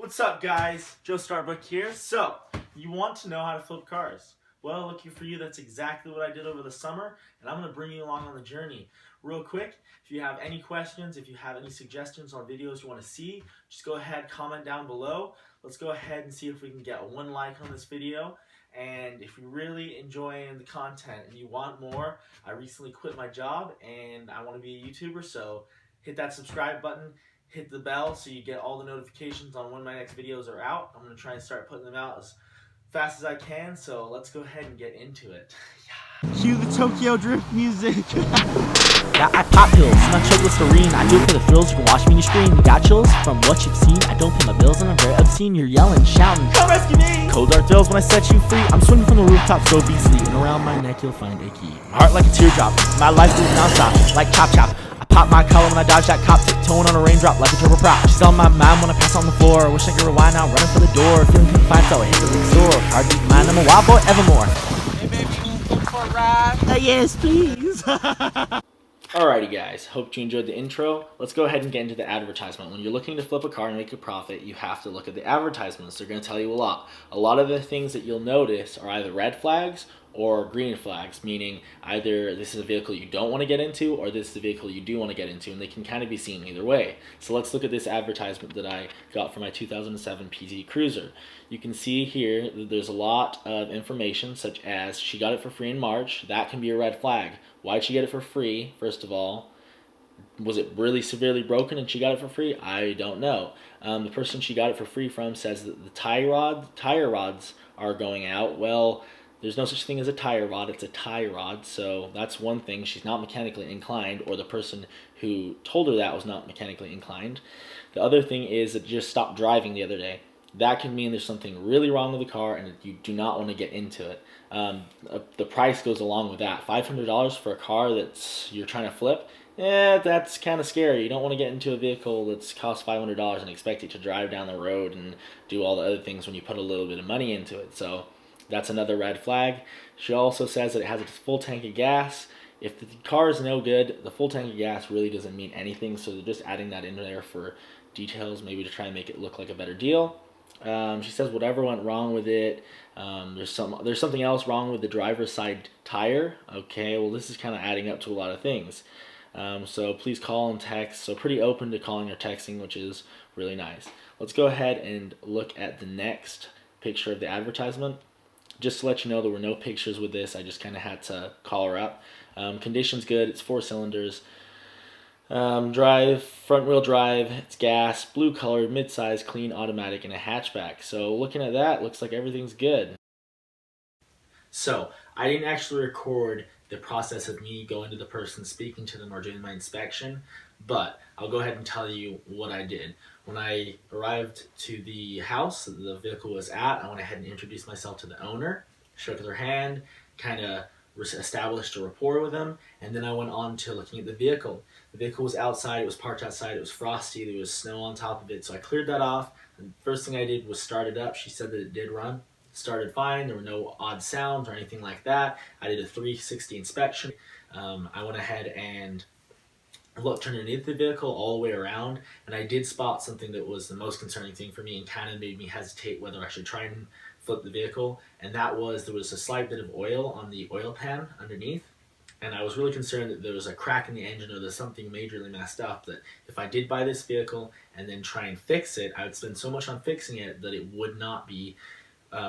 What's up, guys? Joe Starbuck here. So, you want to know how to flip cars? Well, lucky for you, that's exactly what I did over the summer, and I'm going to bring you along on the journey. Real quick, if you have any questions, if you have any suggestions on videos you want to see, just go ahead, comment down below. Let's go ahead and see if we can get one like on this video. And if you're really enjoying the content and you want more, I recently quit my job and I want to be a YouTuber, so hit that subscribe button. Hit the bell so you get all the notifications on when my next videos are out. I'm going to try and start putting them out as fast as I can, so let's go ahead and get into it. Cue the Tokyo Drift music. Yeah, I pop pills, not choke Listerine. I do it for the thrills, you can watch me on your screen. You got chills from what you've seen. I don't pay my bills and I'm very obscene. You're yelling, shouting, come rescue me! Cold dark thrills when I set you free. I'm swinging from the rooftops, go beastly. And around my neck you'll find a key. My heart like a teardrop, my life moves non-stop, like chop chop. Pop my collar when I dodge that cop, tiptoeing on a raindrop like a turbo prop. She's on my mind when I pass on the floor. I wish I could rewind now, running for the door. Feeling confined, so I hit the big store. Hard to mind, I'm a wild boy evermore. Hey baby, you wanna go for a ride? Yes, please. Alrighty guys, hope you enjoyed the intro. Let's go ahead and get into the advertisement. When you're looking to flip a car and make a profit, you have to look at the advertisements. They're going to tell you a lot. A lot of the things that you'll notice are either red flags or green flags, meaning either this is a vehicle you don't want to get into or this is a vehicle you do want to get into, and they can kind of be seen either way. So let's look at this advertisement that I got for my 2007 PT Cruiser. You can see here that there's a lot of information, such as she got it for free in March. That can be a red flag. Why'd she get it for free, first of all? Was it really severely broken and she got it for free? I don't know. The person she got it for free from says that the tire rods are going out. Well, there's no such thing as a tire rod, it's a tie rod, so that's one thing. She's not mechanically inclined, or the person who told her that was not mechanically inclined. The other thing is that just stopped driving the other day. That can mean there's something really wrong with the car and you do not want to get into it. The price goes along with that. $500 for a car that's you're trying to flip, that's kind of scary. You don't want to get into a vehicle that's cost $500 and expect it to drive down the road and do all the other things when you put a little bit of money into it. So that's another red flag. She also says that it has a full tank of gas. If the car is no good, the full tank of gas really doesn't mean anything, so they're just adding that in there for details, maybe to try and make it look like a better deal. She says whatever went wrong with it. There's something else wrong with the driver's side tire. Okay, well this is kind of adding up to a lot of things. So please call and text. So pretty open to calling or texting, which is really nice. Let's go ahead and look at the next picture of the advertisement. Just to let you know, there were no pictures with this. I just kind of had to call her up. Condition's good. It's 4 cylinders. Drive, front wheel drive, it's gas, blue color, mid-size, clean, automatic, and a hatchback. So looking at that, looks like everything's good. So I didn't actually record the process of me going to the person, speaking to them, or doing my inspection, but I'll go ahead and tell you what I did. When I arrived to the house that the vehicle was at, I went ahead and introduced myself to the owner, shook their hand, kind of established a rapport with them, and then I went on to looking at the vehicle. The vehicle was outside, it was parked outside, it was frosty, there was snow on top of it, so I cleared that off. The first thing I did was start it up. She said that it did run. It started fine, there were no odd sounds or anything like that. I did a 360 inspection. I went ahead and looked underneath the vehicle all the way around, and I did spot something that was the most concerning thing for me and kind of made me hesitate whether I should try and flip the vehicle, and that was there was a slight bit of oil on the oil pan underneath, and I was really concerned that there was a crack in the engine or there's something majorly messed up, that if I did buy this vehicle and then try and fix it, I would spend so much on fixing it that it would not be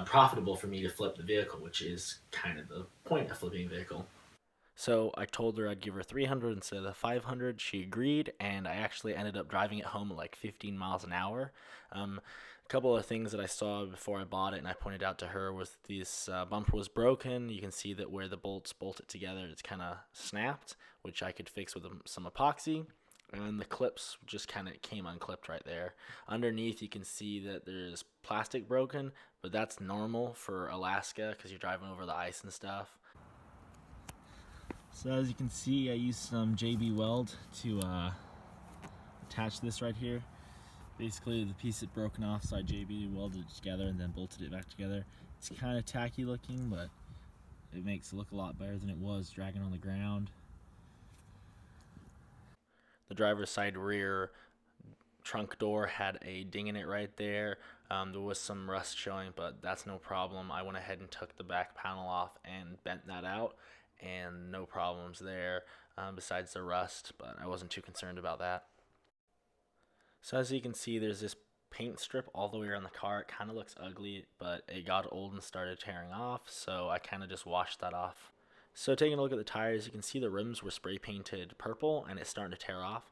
profitable for me to flip the vehicle, which is kind of the point of flipping a vehicle. So I told her I'd give her 300 instead of the 500. She agreed, and I actually ended up driving it home at like 15 miles an hour. A couple of things that I saw before I bought it and I pointed out to her was this bumper was broken. You can see that where the bolts bolt it together, it's kind of snapped, which I could fix with some epoxy. And the clips just kind of came unclipped right there. Underneath you can see that there's plastic broken, but that's normal for Alaska because you're driving over the ice and stuff. So as you can see, I used some JB Weld to attach this right here. Basically the piece that broken off, so I JB welded it together and then bolted it back together. It's kind of tacky looking, but it makes it look a lot better than it was dragging on the ground. The driver's side rear trunk door had a ding in it right there. There was some rust showing, but that's no problem. I went ahead and took the back panel off and bent that out, and no problems there besides the rust, but I wasn't too concerned about that. So as you can see, there's this paint strip all the way around the car. It kind of looks ugly, but it got old and started tearing off, so I kind of just washed that off. So taking a look at the tires, you can see the rims were spray painted purple and it's starting to tear off.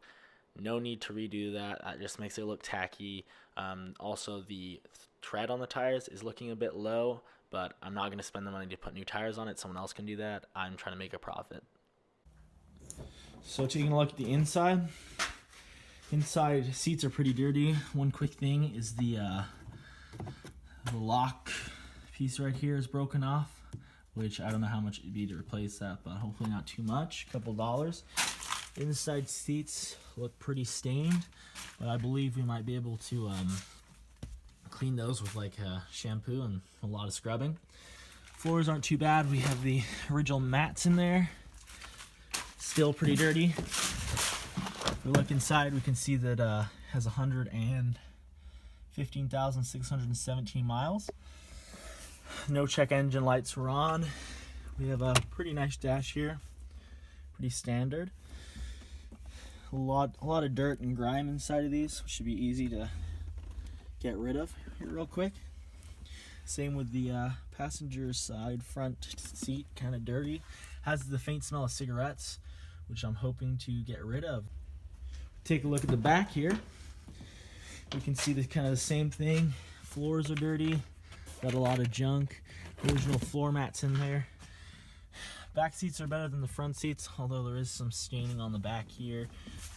No need to redo that. That just makes it look tacky. Also, the tread on the tires is looking a bit low, but I'm not going to spend the money to put new tires on it. Someone else can do that. I'm trying to make a profit. So taking a look at the inside. Inside seats are pretty dirty. One quick thing is the lock piece right here is broken off, which I don't know how much it'd be to replace that, but hopefully not too much, a couple dollars. Inside seats look pretty stained, but I believe we might be able to clean those with like shampoo and a lot of scrubbing. Floors aren't too bad. We have the original mats in there, still pretty dirty. If we look inside, we can see that it has 115,617 miles. No check engine lights were on. We have a pretty nice dash here, pretty standard. A lot of dirt and grime inside of these, which should be easy to get rid of here real quick. Same with the passenger side front seat, kind of dirty. Has the faint smell of cigarettes, which I'm hoping to get rid of. Take a look at the back here. We can see the kind of the same thing. Floors are dirty. Got a lot of junk. Original floor mats in there. Back seats are better than the front seats, although there is some staining on the back here,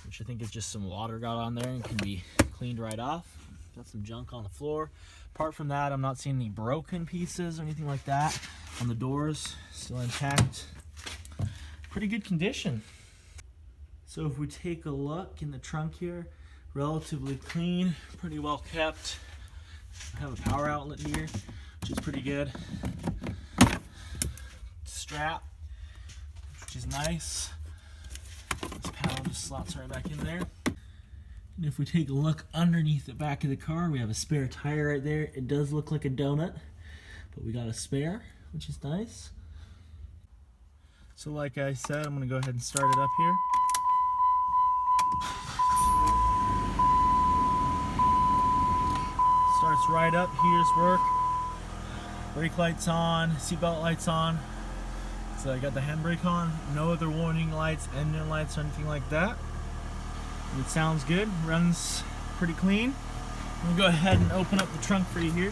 which I think is just some water got on there and can be cleaned right off. Got some junk on the floor. Apart from that, I'm not seeing any broken pieces or anything like that. On the doors, still intact. Pretty good condition. So if we take a look in the trunk here, relatively clean, pretty well kept. I have a power outlet here, which is pretty good. Strap, which is nice. This panel just slots right back in there. And if we take a look underneath the back of the car, we have a spare tire right there. It does look like a donut, but we got a spare, which is nice. So like I said, I'm gonna go ahead and start it up here. Starts right up, here's work. Brake lights on, seatbelt lights on. So I got the handbrake on, no other warning lights, engine lights, or anything like that. It sounds good, runs pretty clean. I'm gonna go ahead and open up the trunk for you here.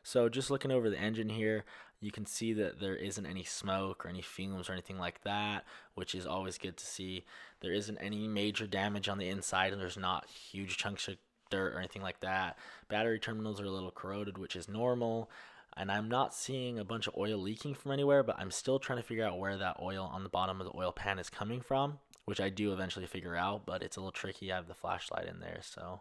So just looking over the engine here, you can see that there isn't any smoke or any fumes or anything like that, which is always good to see. There isn't any major damage on the inside, and there's not huge chunks of dirt or anything like that. Battery terminals are a little corroded, which is normal. And I'm not seeing a bunch of oil leaking from anywhere, but I'm still trying to figure out where that oil on the bottom of the oil pan is coming from, which I do eventually figure out, but it's a little tricky. I have the flashlight in there, so.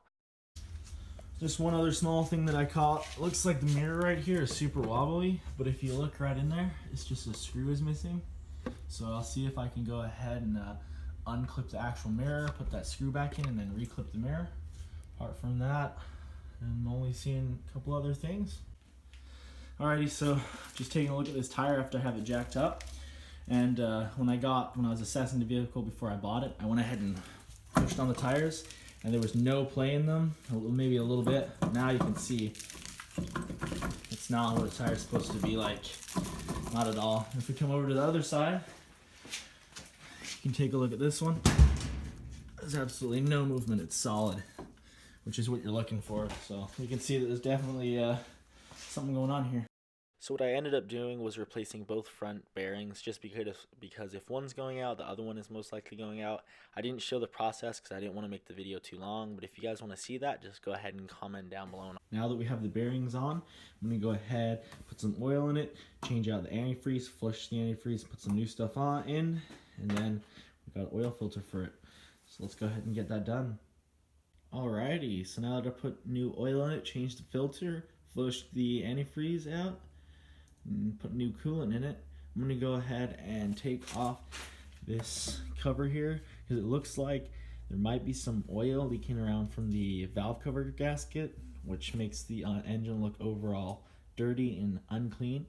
Just one other small thing that I caught. Looks like the mirror right here is super wobbly, but if you look right in there, it's just a screw is missing. So I'll see if I can go ahead and unclip the actual mirror, put that screw back in, and then reclip the mirror. Apart from that, I'm only seeing a couple other things. Alrighty, so just taking a look at this tire after I have it jacked up. And when I was assessing the vehicle before I bought it, I went ahead and pushed on the tires, and there was no play in them, maybe a little bit. Now you can see it's not what a tire's supposed to be like, not at all. If we come over to the other side, you can take a look at this one. There's absolutely no movement, it's solid, which is what you're looking for. So you can see that there's definitely something going on here. So what I ended up doing was replacing both front bearings, just because if one's going out, the other one is most likely going out. I didn't show the process because I didn't want to make the video too long, but if you guys want to see that, just go ahead and comment down below. Now that we have the bearings on, I'm going to go ahead, put some oil in it, change out the antifreeze, flush the antifreeze, put some new stuff in, and then we've got an oil filter for it. So let's go ahead and get that done. Alrighty, so now that I put new oil in it, change the filter, flush the antifreeze out, and put new coolant in it, I'm going to go ahead and take off this cover here, because it looks like there might be some oil leaking around from the valve cover gasket, which makes the engine look overall dirty and unclean.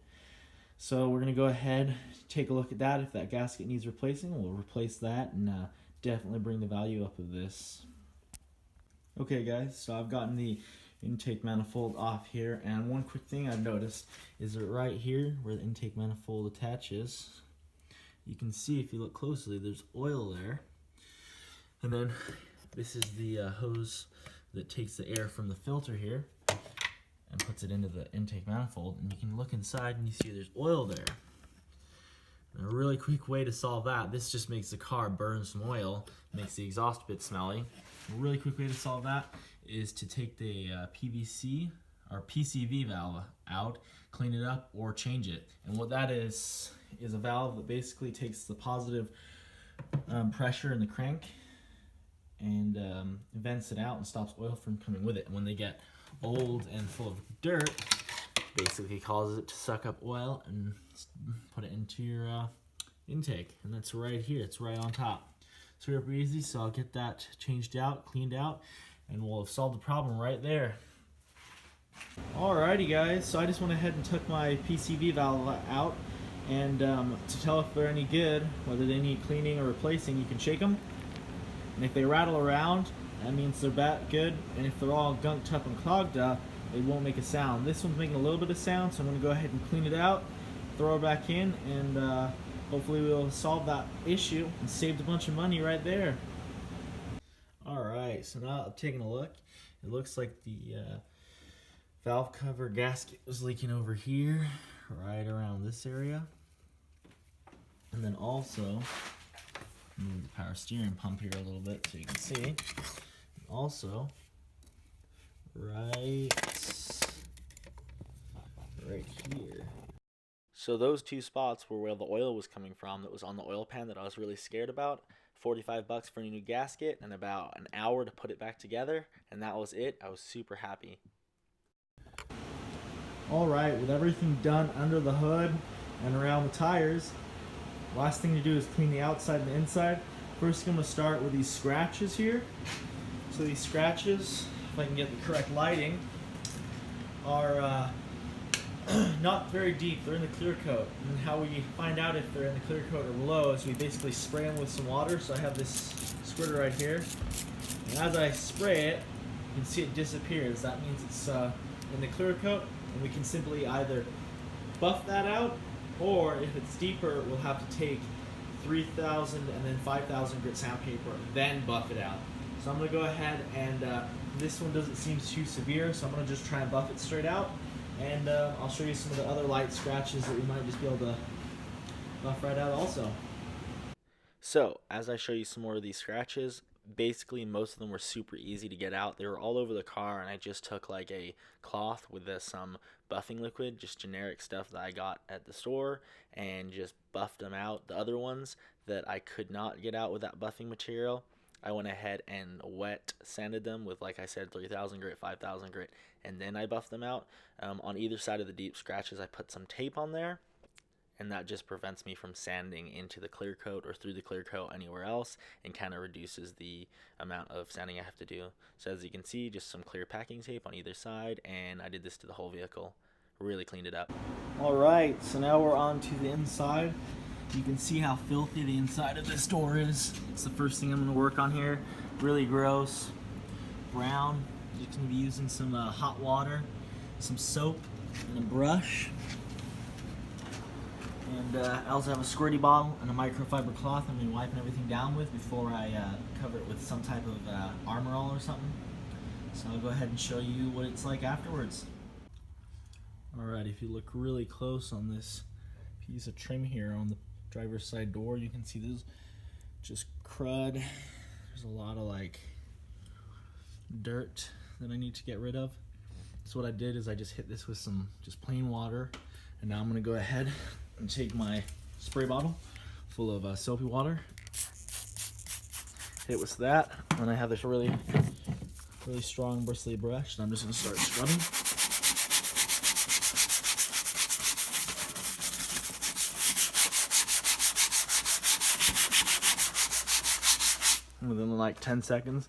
So we're going to go ahead, take a look at that. If that gasket needs replacing, we'll replace that and definitely bring the value up of this. Okay guys, so I've gotten the intake manifold off here, and one quick thing I've noticed is that right here where the intake manifold attaches, you can see if you look closely there's oil there. And then this is the hose that takes the air from the filter here and puts it into the intake manifold, and you can look inside and you see there's oil there. And a really quick way to solve that, this just makes the car burn some oil, makes the exhaust a bit smelly. A really quick way to solve that is to take the PVC or PCV valve out, clean it up, or change it. And what that is a valve that basically takes the positive pressure in the crank and vents it out and stops oil from coming with it. And when they get old and full of dirt, basically causes it to suck up oil and put it into your intake. And that's right here, it's right on top. Super easy, so I'll get that changed out, cleaned out, and we'll have solved the problem right there. Alrighty guys, so I just went ahead and took my PCV valve out, and to tell if they're any good, whether they need cleaning or replacing, you can shake them. And if they rattle around, that means they're good, and if they're all gunked up and clogged up, they won't make a sound. This one's making a little bit of sound, so I'm going to go ahead and clean it out, throw it back in, and hopefully we'll solve that issue and saved a bunch of money right there. Alright, so now I'm taking a look. It looks like the valve cover gasket was leaking over here, right around this area. And then also, move the power steering pump here a little bit so you can see. Also, right here. So those two spots were where the oil was coming from that was on the oil pan that I was really scared about. 45 bucks for a new gasket and about an hour to put it back together, and that was it. I was super happy. Alright, with everything done under the hood and around the tires, last thing to do is clean the outside and the inside. First I'm going to start with these scratches here. So these scratches, if I can get the correct lighting, are not very deep. They're in the clear coat. And how we find out if they're in the clear coat or below is we basically spray them with some water. So I have this squirter right here. And as I spray it, you can see it disappears. That means it's in the clear coat. And we can simply either buff that out, or if it's deeper, we'll have to take 3,000 and then 5,000 grit sandpaper, then buff it out. So I'm going to go ahead and this one doesn't seem too severe, so I'm going to just try and buff it straight out. And I'll show you some of the other light scratches that we might just be able to buff right out also. So, as I show you some more of these scratches, basically most of them were super easy to get out. They were all over the car, and I just took like a cloth with some buffing liquid, just generic stuff that I got at the store, and just buffed them out. The other ones that I could not get out with that buffing material, I went ahead and wet sanded them with, like I said, 3,000 grit, 5,000 grit, and then I buffed them out. On either side of the deep scratches, I put some tape on there, and that just prevents me from sanding into the clear coat or through the clear coat anywhere else, and kind of reduces the amount of sanding I have to do. So as you can see, just some clear packing tape on either side, and I did this to the whole vehicle. Really cleaned it up. Alright, so now we're on to the inside. You can see how filthy the inside of this door is. It's the first thing I'm going to work on here. Really gross. Brown. You're going to be using some hot water, some soap, and a brush. And I also have a squirty bottle and a microfiber cloth I'm going to be wiping everything down with before I cover it with some type of Armor All or something. So I'll go ahead and show you what it's like afterwards. Alright, if you look really close on this piece of trim here on the driver's side door, you can see there's just crud. There's a lot of like dirt that I need to get rid of. So what I did is I just hit this with some just plain water, and now I'm going to go ahead and take my spray bottle full of soapy water, hit it with that, and I have this really strong bristly brush, and I'm just going to start scrubbing. like 10 seconds.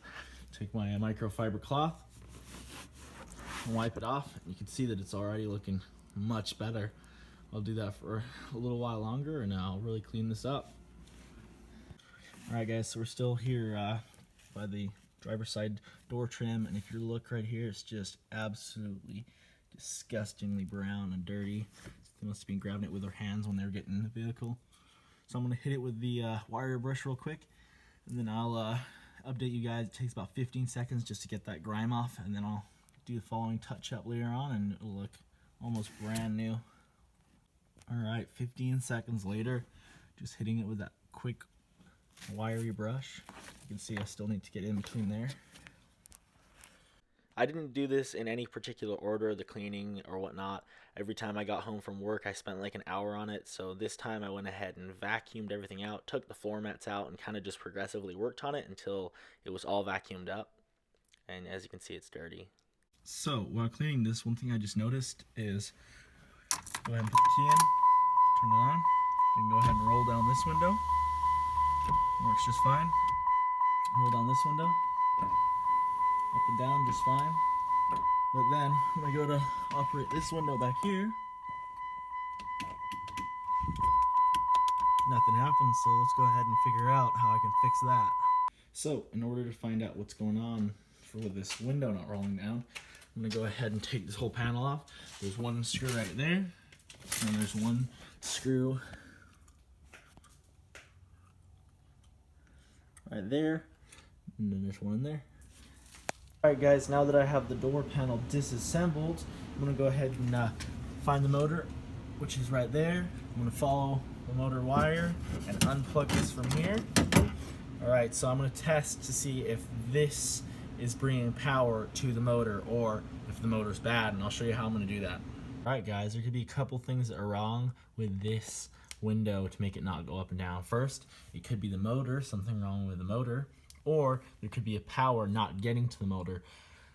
Take my microfiber cloth and wipe it off. You can see that it's already looking much better. I'll do that for a little while longer and I'll really clean this up. Alright guys, so we're still here by the driver's side door trim, and if you look right here, it's just absolutely disgustingly brown and dirty. They must have been grabbing it with their hands when they were getting in the vehicle. So I'm going to hit it with the wire brush real quick, and then I'll update you guys. It takes about 15 seconds just to get that grime off, and then I'll do the following touch up later on and it'll look almost brand new. Alright, 15 seconds later, just hitting it with that quick wiry brush. You can see I still need to get in between there. I didn't do this in any particular order, the cleaning or whatnot. Every time I got home from work, I spent like an hour on it. So this time I went ahead and vacuumed everything out, took the floor mats out, and kind of just progressively worked on it until it was all vacuumed up. And as you can see, it's dirty. So while cleaning this, one thing I just noticed is, go ahead and put the key in, turn it on, and go ahead and roll down this window. Works just fine. Roll down this window, up and down just fine. But then when I go to operate this window back here, nothing happens. So let's go ahead and figure out how I can fix that. So in order to find out what's going on with this window not rolling down, I'm going to go ahead and take this whole panel off. There's one screw right there, and there's one screw right there, and then there's one in there. Alright guys, now that I have the door panel disassembled, I'm going to go ahead and find the motor, which is right there. I'm going to follow the motor wire and unplug this from here. Alright, so I'm going to test to see if this is bringing power to the motor or if the motor's bad, and I'll show you how I'm going to do that. Alright guys, there could be a couple things that are wrong with this window to make it not go up and down. First, it could be the motor, something wrong with the motor, or there could be a power not getting to the motor.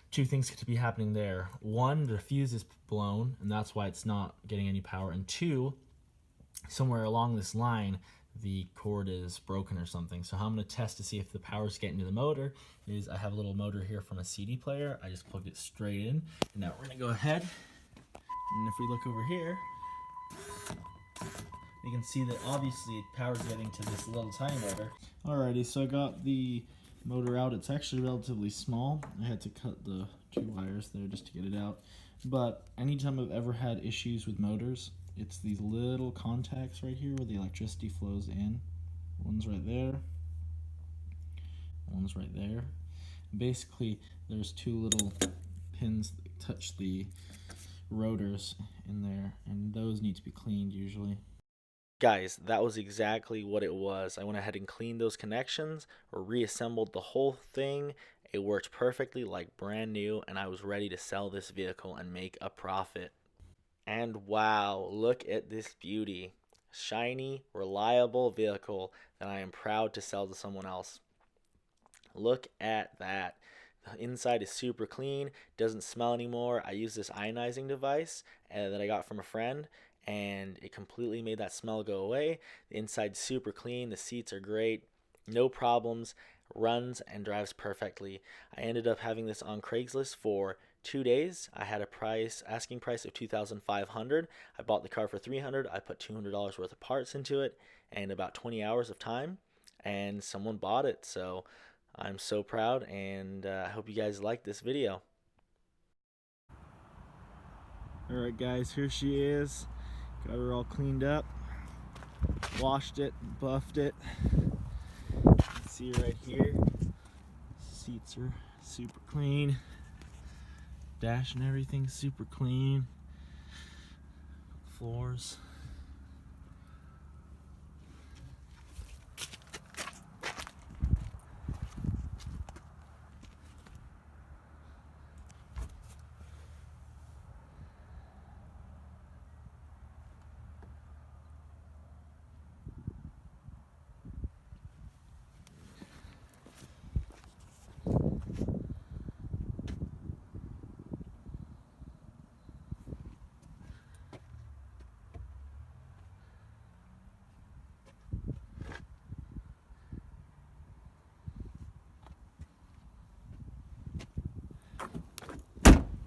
Two things could be happening there. One, the fuse is blown, and that's why it's not getting any power. And two, somewhere along this line, the cord is broken or something. So how I'm going to test to see if the power is getting to the motor is I have a little motor here from a CD player. I just plugged it straight in. And now we're going to go ahead, and if we look over here, you can see that obviously power is getting to this little tiny motor. Alrighty, so I got the motor out. It's actually relatively small. I had to cut the two wires there just to get it out. But anytime I've ever had issues with motors, it's these little contacts right here where the electricity flows in. One's right there. One's right there. Basically, there's two little pins that touch the rotors in there, and those need to be cleaned usually. Guys, that was exactly what it was. I went ahead and cleaned those connections, or reassembled the whole thing. It worked perfectly like brand new, and I was ready to sell this vehicle and make a profit. And wow, look at this beauty. Shiny, reliable vehicle that I am proud to sell to someone else. Look at that. The inside is super clean, doesn't smell anymore. I use this ionizing device that I got from a friend, and it completely made that smell go away. The inside's super clean, the seats are great, no problems, runs and drives perfectly. I ended up having this on Craigslist for 2 days. I had a asking price of $2,500. I bought the car for $300. I put $200 worth of parts into it and about 20 hours of time, and someone bought it. So I'm so proud, and I hope you guys like this video. Alright guys, here she is. Got her all cleaned up, washed it, buffed it. You can see right here, seats are super clean, dash and everything super clean, floors